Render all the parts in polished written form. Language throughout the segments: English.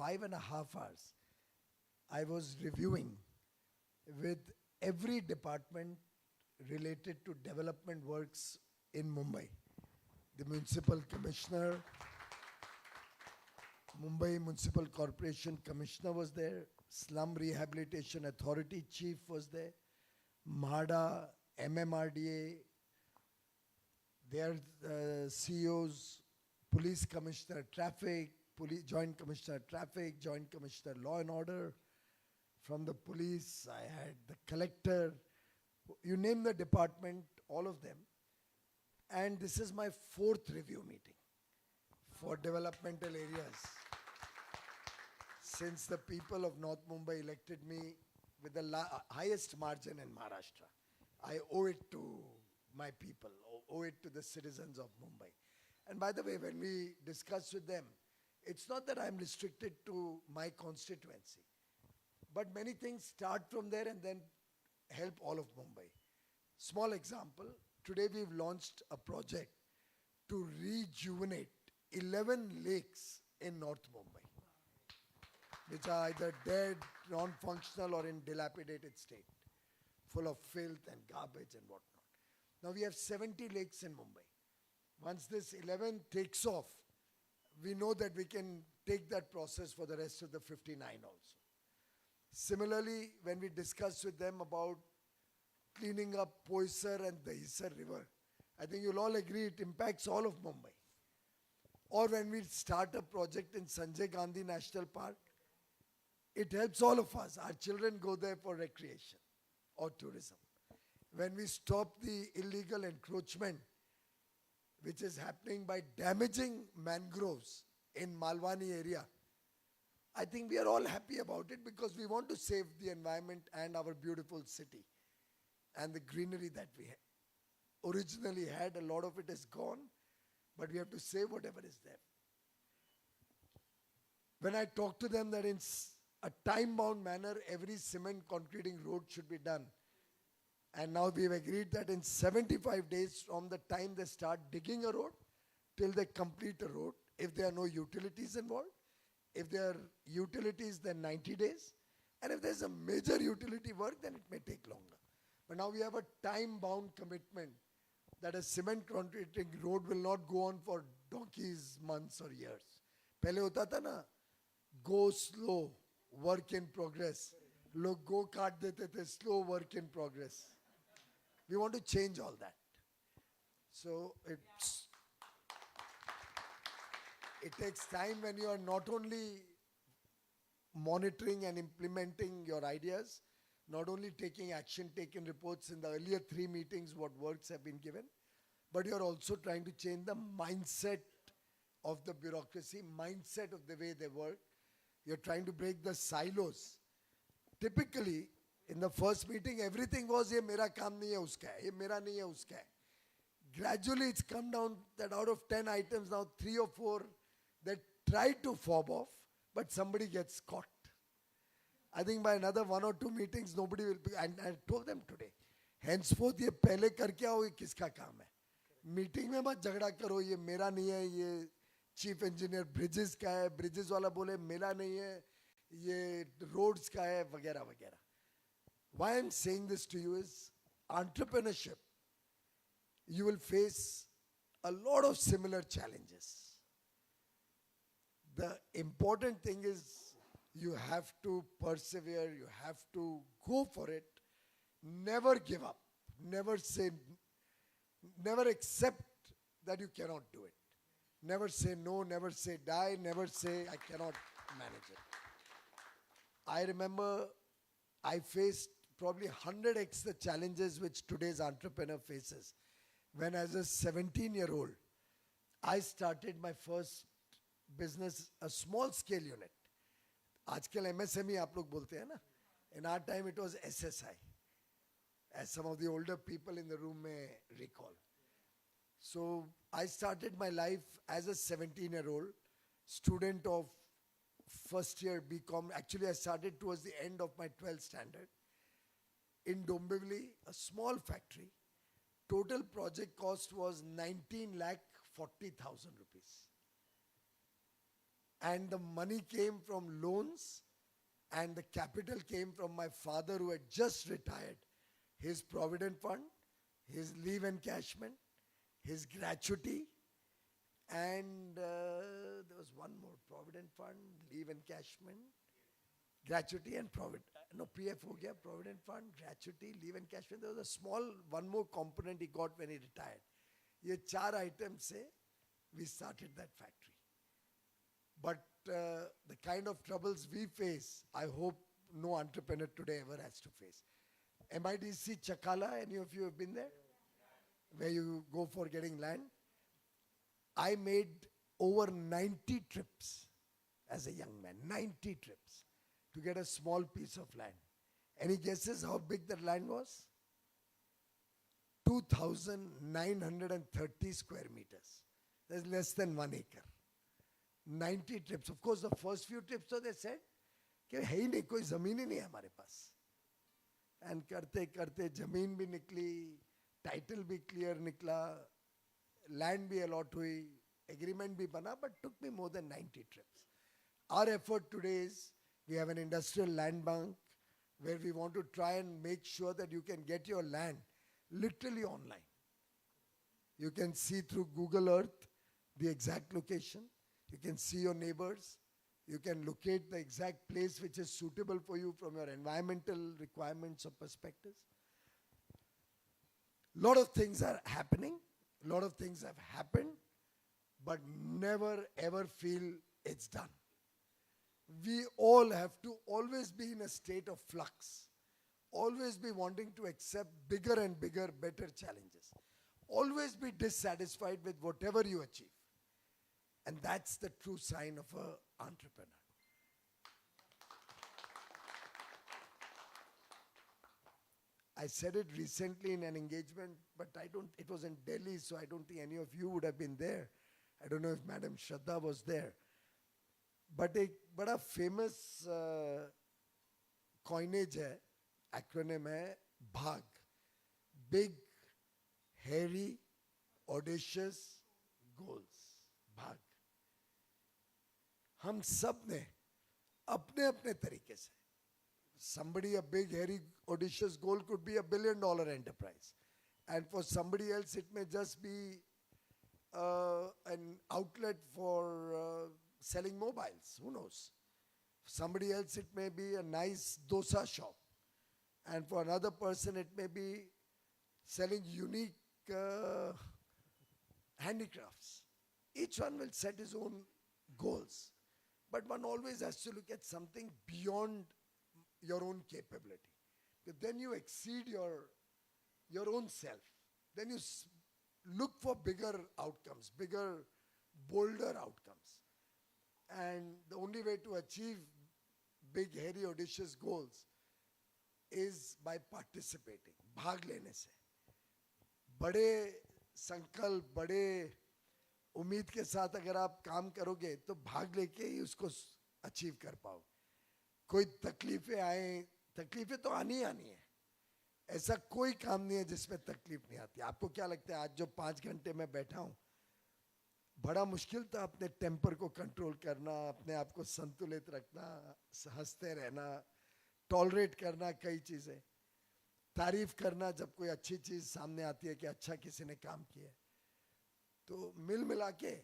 5.5 hours, I was reviewing with every department related to development works in Mumbai. The municipal commissioner, Mumbai Municipal Corporation Commissioner was there, Slum Rehabilitation Authority Chief was there, MHADA, MMRDA, their CEOs, Police Commissioner Traffic, Joint Commissioner Traffic, Joint Commissioner Law and Order. From the police, I had the collector, you name the department, all of them. And this is my 4th review meeting for developmental areas. Since the people of North Mumbai elected me with the highest margin in Maharashtra, I owe it to my people, owe it to the citizens of Mumbai. And by the way, when we discuss with them, it's not that I'm restricted to my constituency, but many things start from there and then help all of Mumbai. Small example, today we've launched a project to rejuvenate 11 lakes in North Mumbai, which are either dead, non-functional or in dilapidated state, full of filth and garbage and whatnot. Now we have 70 lakes in Mumbai. Once this 11 takes off, we know that we can take that process for the rest of the 59 also. Similarly, when we discuss with them about cleaning up Poisar and the Dahisar River, I think you'll all agree it impacts all of Mumbai. Or when we start a project in Sanjay Gandhi National Park, it helps all of us. Our children go there for recreation or tourism. When we stop the illegal encroachment, which is happening by damaging mangroves in Malwani area, I think we are all happy about it because we want to save the environment and our beautiful city and the greenery that we originally had. A lot of it is gone, but we have to save whatever is there. When I talk to them that in a time-bound manner, every cement concreting road should be done, and now we've agreed that in 75 days from the time they start digging a road till they complete a road, if there are no utilities involved, if there are utilities, then 90 days. And if there's a major utility work, then it may take longer. But now we have a time-bound commitment that a cement concreting road will not go on for donkeys, months or years. Pehle hota tha na, go slow, work in progress. Log go kaat dete the, slow work in progress. We want to change all that. So it takes time when you are not only monitoring and implementing your ideas, not only taking action, taking reports in the earlier 3 meetings, what works have been given, but you're also trying to change the mindset of the bureaucracy, mindset of the way they work. You're trying to break the silos. Typically, in the first meeting, everything was, ye mera kaam nahi hai, uska hai, ye mera nahi hai, uska hai. Gradually, it's come down that out of 10 items, now 3 or 4 that try to fob off, but somebody gets caught. I think by another 1 or 2 meetings, nobody will be, and I told them today, henceforth, ye pehle karke aao, ye kiska kaam hai. Meeting mein mat jhagda karo, ye mera nahi hai, ye chief engineer bridges ka hai, bridges wala bole mera nahi hai, ye roads ka hai, vagera vagera. Why I'm saying this to you is entrepreneurship. You will face a lot of similar challenges. The important thing is you have to persevere, you have to go for it, never give up, never accept that you cannot do it. Never say no, never say die, never say I cannot manage it. I remember I faced probably 100x the challenges which today's entrepreneur faces. When as a 17-year-old, I started my first business, a small scale unit. Aajkal MSME aap log bolte hain na. In our time it was SSI, as some of the older people in the room may recall. So I started my life as a 17-year-old student of first year BCom. Actually, I started towards the end of my 12th standard in Dombivli, a small factory. Total project cost was 19,40,000 rupees. And the money came from loans, and the capital came from my father who had just retired. His provident fund, his leave encashment, his gratuity, and there was one more, provident fund, leave encashment, gratuity and PF ho gaya, provident fund, gratuity, leave encashment. There was a small, one more component he got when he retired. Ye 4 items se we started that factory. But the kind of troubles we face, I hope no entrepreneur today ever has to face. MIDC Chakala, any of you have been there? Where you go for getting land. I made over 90 trips as a young man, 90 trips to get a small piece of land. Any guesses how big that land was? 2,930 square meters. That's less than 1 acre. 90 trips. Of course, the first few trips, so they said, कि है ही नहीं, कोई ज़मीन ही नहीं है हमारे पास. And करते करते ज़मीन भी निकली, title भी clear निकला, land भी allot हुई, agreement भी बना, but took me more than 90 trips. Our effort today is, we have an industrial land bank where we want to try and make sure that you can get your land literally online. You can see through Google Earth the exact location. You can see your neighbors. You can locate the exact place which is suitable for you from your environmental requirements or perspectives. Lot of things are happening. Lot of things have happened. But never ever feel it's done. We all have to always be in a state of flux. Always be wanting to accept bigger and bigger, better challenges. Always be dissatisfied with whatever you achieve. And that's the true sign of an entrepreneur. I said it recently in an engagement, but it was in Delhi, so I don't think any of you would have been there. I don't know if Madam Shraddha was there. But एक बड़ा famous coinage है, acronym है, BHAG. Big, hairy, audacious goals. BHAG. हम सब ने अपने अपने तरीके से, somebody a big hairy audacious goal could be $1 billion enterprise, and for somebody else it may just be an outlet for selling mobiles, who knows. For somebody else it may be a nice dosa shop, and for another person it may be selling unique handicrafts. Each one will set his own goals. But one always has to look at something beyond your own capability. Because then you exceed your own self. Then you look for bigger outcomes, bigger, bolder outcomes. And the only way to achieve big, hairy, audacious goals is by participating, भाग लेने से. बड़े संकल्प, बड़े उम्मीद के साथ अगर आप काम करोगे तो भाग लेके ही उसको अचीव कर पाओ. कोई तकलीफें आए, तकलीफें तो आनी ही आनी है. ऐसा कोई काम नहीं है जिसमें तकलीफ नहीं आती. आपको क्या लगता है आज जो 5 घंटे में बैठा हूँ, बड़ा मुश्किल था अपने टेम्पर को कंट्रोल करना, अपने आप को संतुलित रखना, हंसते रहना, टॉलरेट करना कई चीज़ें, तारीफ करना जब कोई अच्छी चीज़ सामने आती है कि अच्छा किसी ने काम किया. तो मिल मिला के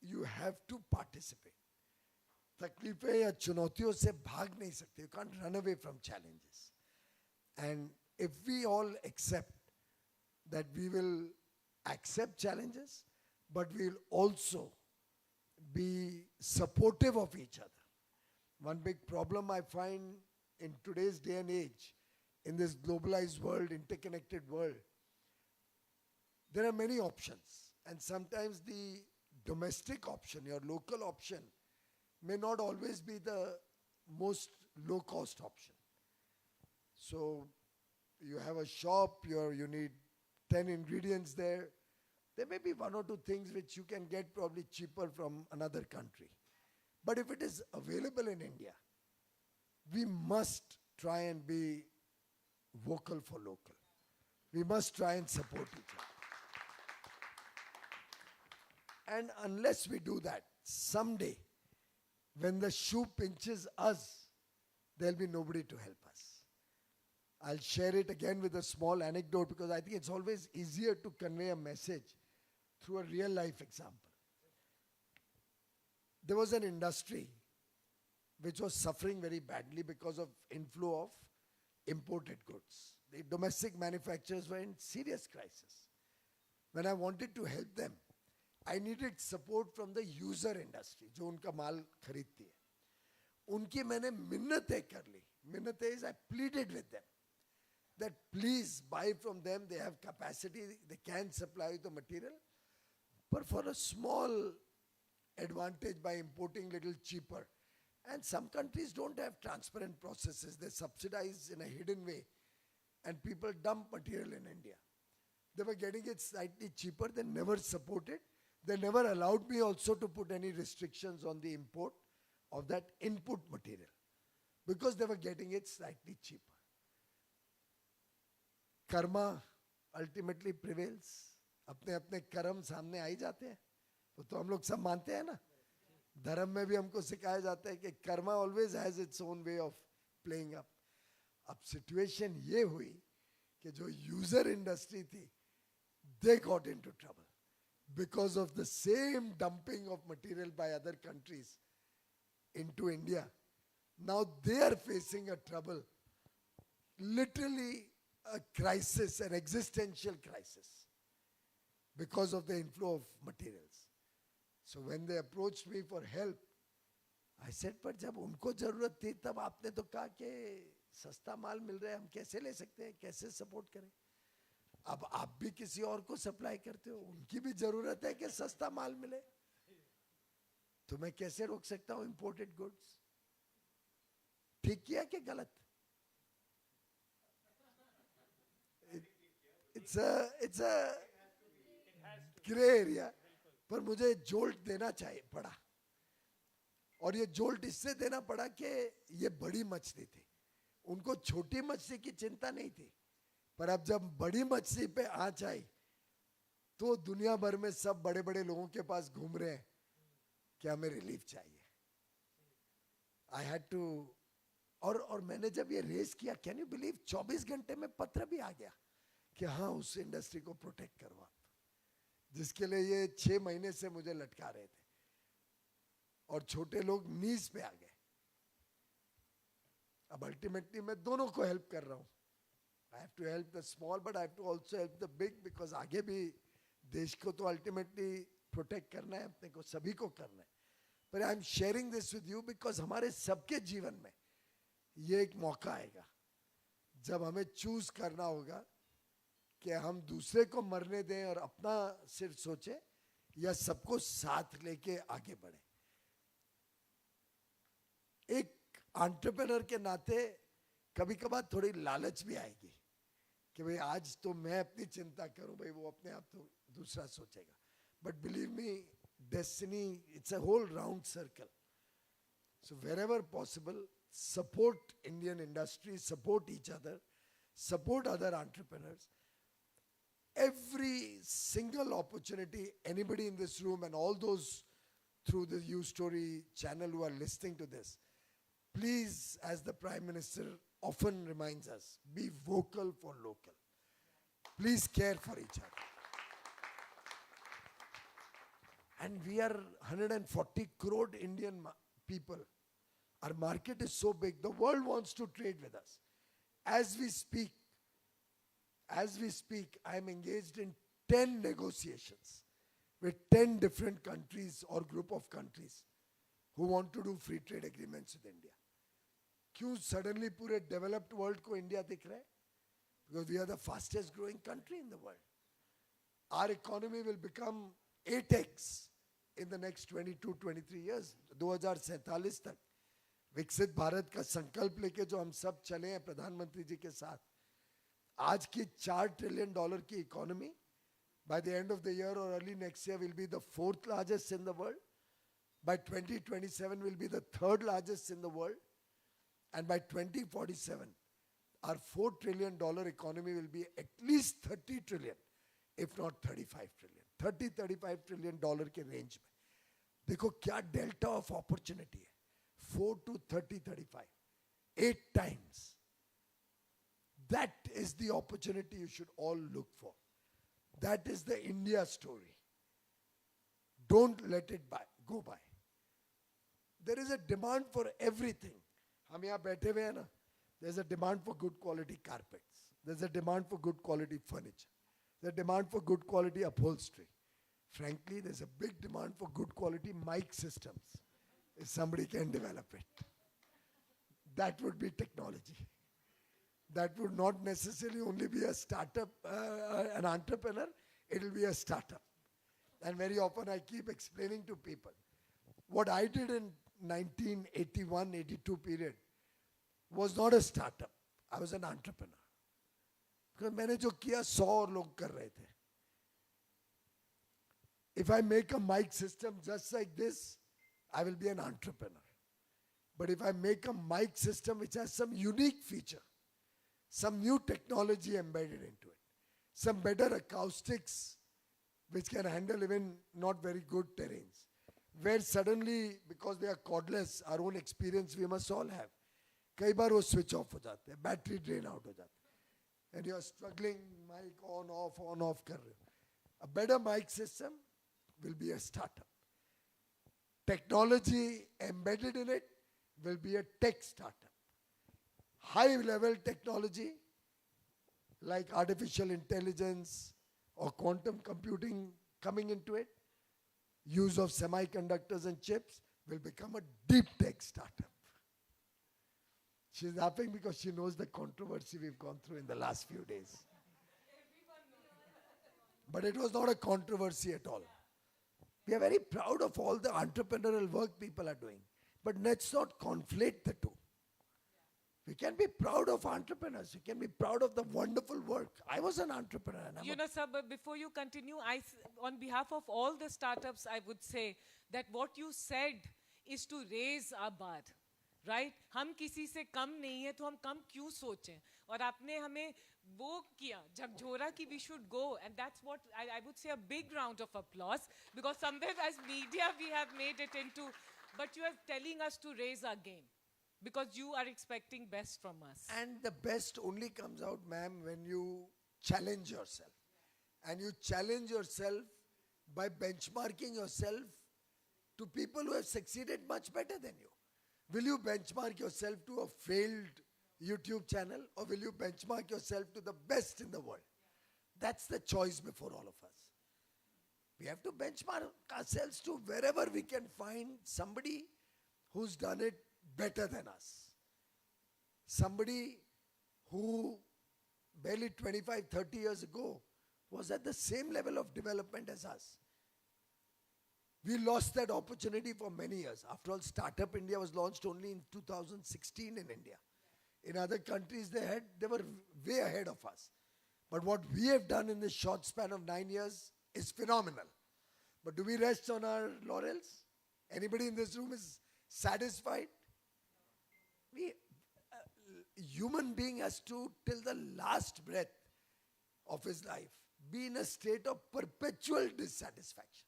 you have to participate. तकलीफें या चुनौतियों से भाग नहीं सकते. You can't run away from challenges. And if we all accept that we will accept challenges, but we will also be supportive of each other. One big problem I find in today's day and age, in this globalized world, interconnected world, there are many options. And sometimes the domestic option, your local option, may not always be the most low-cost option. So you have a shop, you need 10 ingredients there. There may be 1 or 2 things which you can get probably cheaper from another country. But if it is available in India, we must try and be vocal for local. We must try and support each other. And unless we do that, someday When the shoe pinches us, there'll be nobody to help us. I'll share it again with a small anecdote because I think it's always easier to convey a message through a real life example. There was an industry which was suffering very badly because of inflow of imported goods. The domestic manufacturers were in serious crisis. When I wanted to help them, I needed support from the user industry, जो उनका माल खरीदती है. उनकी मैंने मिन्नतें कर ली. मिन्नतें is I pleaded with them that please buy from them. They have capacity. They can supply you the material, but for a small advantage by importing little cheaper. And some countries don't have transparent processes. They subsidize in a hidden way, and people dump material in India. They were getting it slightly cheaper. They never supported. They never allowed me also to put any restrictions on the import of that input material because they were getting it slightly cheaper. Karma ultimately prevails. अपने अपने कर्म सामने आ ही जाते हैं. वो तो हम लोग सब मानते हैं ना. धर्म में भी हमको सिखाया जाता है कि Karma always has its own way of playing up. अब situation ये हुई कि जो user industry थी, they got into trouble because of the same dumping of material by other countries into India. Now they are facing a trouble, literally a crisis, an existential crisis because of the inflow of materials. So when they approached me for help, I said, पर जब उनको जरूरत थी तब आपने तो कहा कि सस्ता माल मिल रहा है, हम कैसे ले सकते हैं, कैसे सपोर्ट करें. अब आप भी किसी और को सप्लाई करते हो, उनकी भी जरूरत है कि सस्ता माल मिले, तो मैं कैसे रोक सकता हूं इंपोर्टेड गुड्स. ठीक किया कि गलत? It's a gray area, पर मुझे जोल्ट देना चाहिए पड़ा. और ये जोल्ट इससे देना पड़ा कि ये बड़ी मछली थी, उनको छोटी मछली की चिंता नहीं थी, पर अब जब बड़ी मछली पे आंच आई तो दुनिया भर में सब बड़े बड़े लोगों के पास घूम रहे हैं कि हमें रिलीफ चाहिए. I had to. और मैंने जब ये रेस किया, कैन यू बिलीव, 24 घंटे में पत्र भी आ गया कि हाँ उस इंडस्ट्री को प्रोटेक्ट करो आप, जिसके लिए ये 6 महीने से मुझे लटका रहे थे. और छोटे लोग नीज पे आ गए. अब अल्टीमेटली मैं दोनों को हेल्प कर रहा हूं. I have to help the small, but I have to also help the big, because आगे भी देश को तो ultimately protect करना है, अपने को सभी को करना है. But I am sharing this with you because हमारे सबके जीवन में ये एक मौका आएगा जब हमें चूज करना होगा कि हम दूसरे को मरने दें और अपना सिर्फ सोचें या सबको साथ लेके आगे बढ़े. एक एंटरप्रेन्योर के नाते कभी कभार थोड़ी लालच भी आएगी कि भाई आज तो मैं अपनी चिंता करूं, भाई वो अपने आप तो दूसरा सोचेगा. But believe me, destiny, it's a whole round circle. So wherever possible, support Indian industry, support each other, support other entrepreneurs. Every single opportunity, anybody in this room and all those through the U Story channel who are listening to this, please, as the Prime Minister often reminds us, be vocal for local. Please care for each other. And we are 140 crore Indian people. Our market is so big. The world wants to trade with us. As we speak, I am engaged in 10 negotiations with 10 different countries or group of countries who want to do free trade agreements with India. क्यों suddenly पूरे developed world को India दिख रहा है? Because we are the fastest growing country in the world. Our economy will become 8x in the next 22-23 years. 2047 तक विकसित भारत का संकल्प लेके जो हम सब चले हैं प्रधानमंत्री जी के साथ, आज की $4 trillion की economy by the end of the year or early next year will be the 4th largest in the world. By 2027 will be the 3rd largest in the world. And by 2047, our $4 trillion economy will be at least 30 trillion, if not 35 trillion. $30-35 trillion के range में. देखो क्या delta of opportunity है. 4 to 30, 35. 8 times. That is the opportunity you should all look for. That is the India story. Don't let it go by. There is a demand for everything. हम यहाँ बैठे हुए हैं ना. There's a demand for good quality carpets. There's a demand for good quality furniture. There's a demand for good quality upholstery. Frankly, there's a big demand for good quality mic systems. If somebody can develop it. That would be technology. That would not necessarily only be a startup, an entrepreneur. It will be a startup. And very often I keep explaining to people. What I did in 1981-82 period was not a startup. I was an entrepreneur. Because मैंने जो किया 100 और लोग कर रहे थे. If I make a mic system just like this, I will be an entrepreneur. But if I make a mic system which has some unique feature, some new technology embedded into it, some better acoustics which can handle even not very good terrains, where suddenly, because they are cordless, our own experience we must all have, कई बार वो switch off हो जाते हैं, battery drain out हो जाते हैं, and you are struggling, mic on off कर रहे हो. A better mic system will be a startup. Technology embedded in it will be a tech startup. High level technology like artificial intelligence or quantum computing coming into it, use of semiconductors and chips will become a deep tech startup. She's laughing because she knows the controversy we've gone through in the last few days. But it was not a controversy at all. We are very proud of all the entrepreneurial work people are doing. But let's not conflate the two. We can be proud of entrepreneurs. We can be proud of the wonderful work. I was an entrepreneur. You know, sir, but before you continue, on behalf of all the startups, I would say that what you said is to raise our bar. Right? हम किसी से कम नहीं है तो हम कम क्यों सोचें? और आपने हमें वो किया, झकझोरा कि we should go, and that's what I would say a big round of applause, because somewhere as media we have made it into, but you are telling us to raise our game. Because you are expecting best from us. And the best only comes out, ma'am, when you challenge yourself. And you challenge yourself by benchmarking yourself to people who have succeeded much better than you. Will you benchmark yourself to a failed YouTube channel, or will you benchmark yourself to the best in the world? That's the choice before all of us. We have to benchmark ourselves to wherever we can find somebody who's done it better than us. Somebody who barely 25, 30 years ago was at the same level of development as us. We lost that opportunity for many years. After all, Startup India was launched only in 2016 in India. In other countries, they were way ahead of us. But what we have done in this short span of 9 years is phenomenal. But do we rest on our laurels? Anybody in this room is satisfied? Human being has to, till the last breath of his life, be in a state of perpetual dissatisfaction.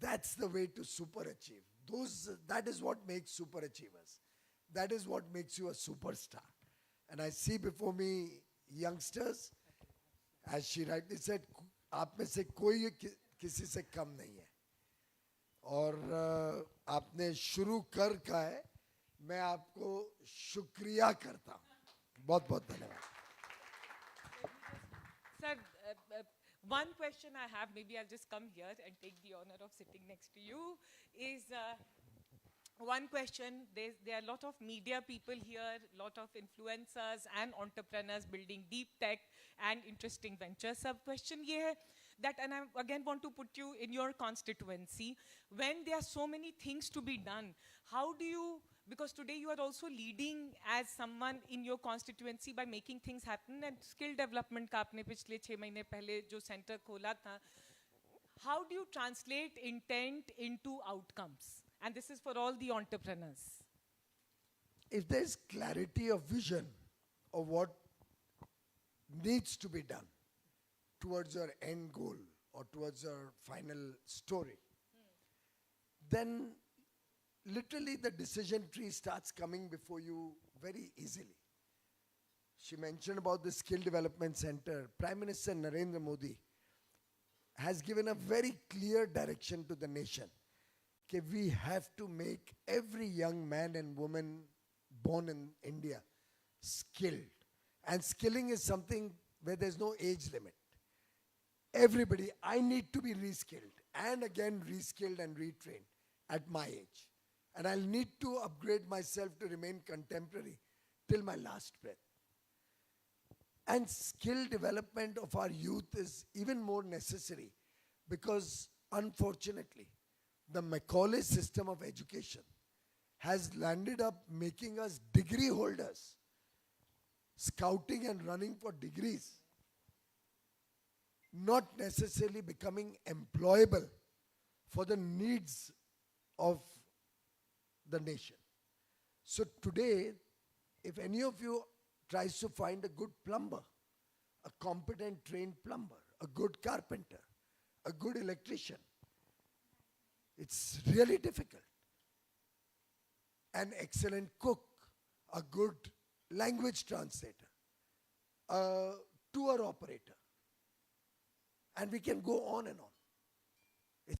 That's the way to super achieve. That is what makes super achievers. That is what makes you a superstar. And I see before me youngsters, as she rightly said, आप में से कोई किसी से कम नहीं है. और आपने शुरू कर का है, मैं आपको शुक्रिया करता हूँ. बहुत बहुत धन्यवाद. Sir, one question I have, maybe I'll just come here and take the honor of sitting next to you, is one question. There are a lot of media people here, a lot of influencers and entrepreneurs building deep tech and interesting ventures. Sub question ye hai that, and I again want to put you in your constituency, when there are so many things to be done, how do you, because today you are also leading as someone in your constituency by making things happen, and skill development ka aapne pichle 6 mahine pehle jo center khola tha, how do you translate intent into outcomes? And this is for all the entrepreneurs. If there's clarity of vision of what needs to be done towards your end goal or towards your final story, then literally the decision tree starts coming before you very easily. She mentioned about the Skill Development Center. Prime Minister Narendra Modi has given a very clear direction to the nation. Okay, we have to make every young man and woman born in India skilled. And skilling is something where there's no age limit. Everybody, I need to be reskilled and again reskilled and retrained at my age. And I'll need to upgrade myself to remain contemporary till my last breath. And skill development of our youth is even more necessary because, unfortunately, the Macaulay system of education has landed up making us degree holders, scouting and running for degrees, not necessarily becoming employable for the needs of the nation. So today, if any of you tries to find a good plumber, a competent trained plumber, a good carpenter, a good electrician, it's really difficult. An excellent cook, a good language translator, a tour operator, and we can go on and on.